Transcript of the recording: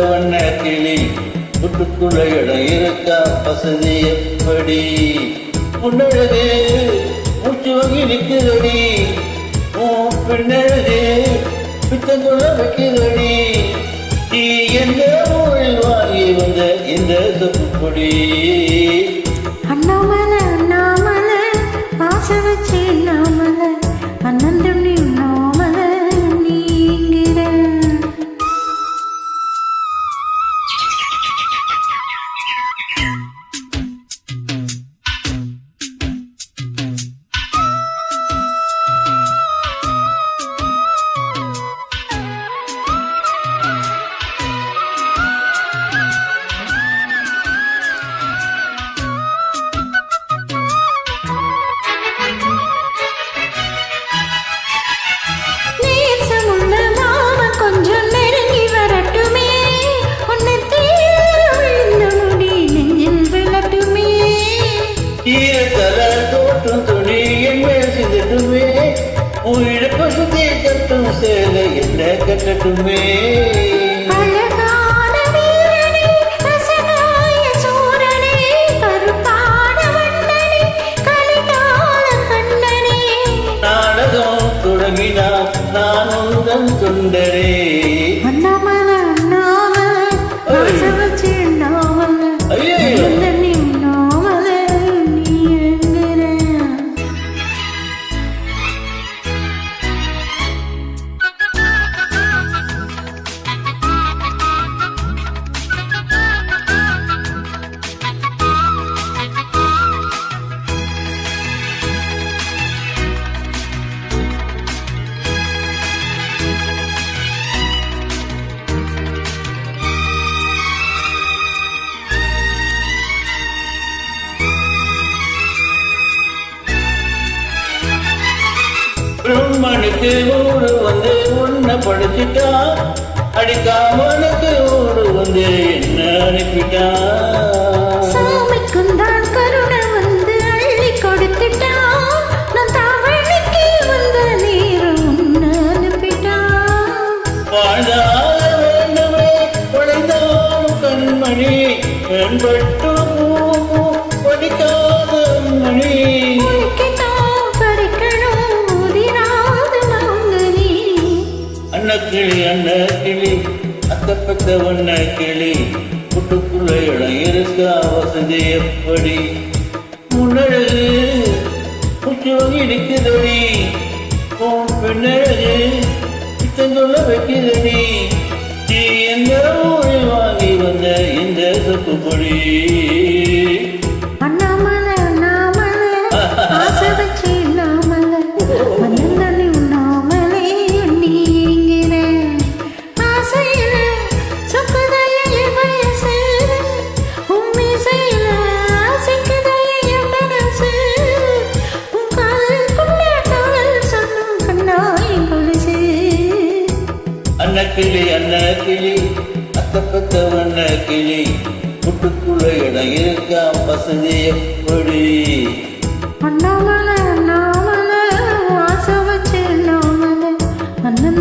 வண்ண கிளி புட்டுக்குள்ள இடம் இருக்கா வசதி எப்படி உன்னழகு மூச்சு வகி நிற்கிறடி பின்னழகு பித்தங்குள்ள வைக்கிறடி நீ எந்த ஊரில் வாங்கி வந்த இந்த சொப்புப்பொடி அண்ணாமலை அண்ணாமலை ஆசை வச்சு அண்ணாமலை அண்ணன் நீ அண்ணாமலை நீங்கிற உயிரப்ப சுத்தி கட்டும் சேலை என்ன கட்டட்டுமே அழகான வீரனே ரசனாய சூரனே கருப்பான வண்ணனே கலிகால கண்ணனே நாடகம் தொடங்கினான் நான் உந்தன் தொண்டரே அண்ணாமலை அண்ணாமலை ஆசை வச்சு அண்ணாமலை நீ அண்ணாமலை நீ என்கிற பிரம்மனுக்கு ஊடு வந்து உன்னை படிச்சுட்டா அடிக்காமனுக்கு ஊடு வந்து என்ன அனுப்பிட்டா சாமிக்கும் தான் கருணை வந்து அள்ளி கொடுத்துட்டா நான் தாவணிக்கு வந்த நேரம் உன்னை அனுப்பிட்டா வாழ்ந்தால் வேண்டுமே உழைந்தாலும் கண்மணி என்பட்டு படிக்காத மணி அன்னக்கிளி அன்னக்கிளி அத்தப்பத்த வண்ண கிளி புட்டுக்குள்ள இடம் இருக்கா வசதி எப்படி முன்னழகு மூச்சு வகி நிற்குதடி பின்னழகு பித்தங்குள்ள வைக்குதடி நீ எந்த ஊரில் வாங்கி வந்த இந்த சொப்புப்பொடி அண்ணாமலை அண்ணாமலை ஆசை வச்சு அண்ணாமலை மன்னி உண்ணாமலை நீங்கிற ஆசையில சொக்குதைய வயசு உம்மிசையில ஆசைக்குதைய மனசு உன் காலுக்குள்ள கால் சொன்னும் கண்ணாய் கொலுசு அன்னக்கிளி அன்னக்கிளி அத்தப்பத்த வண்ண கிளி புட்டுக்குள்ள இடம் இருக்கா வசதி எப்படி அண்ணாமலை அண்ணாமலை ஆசை வச்சு அண்ணாமலை அண்ணன்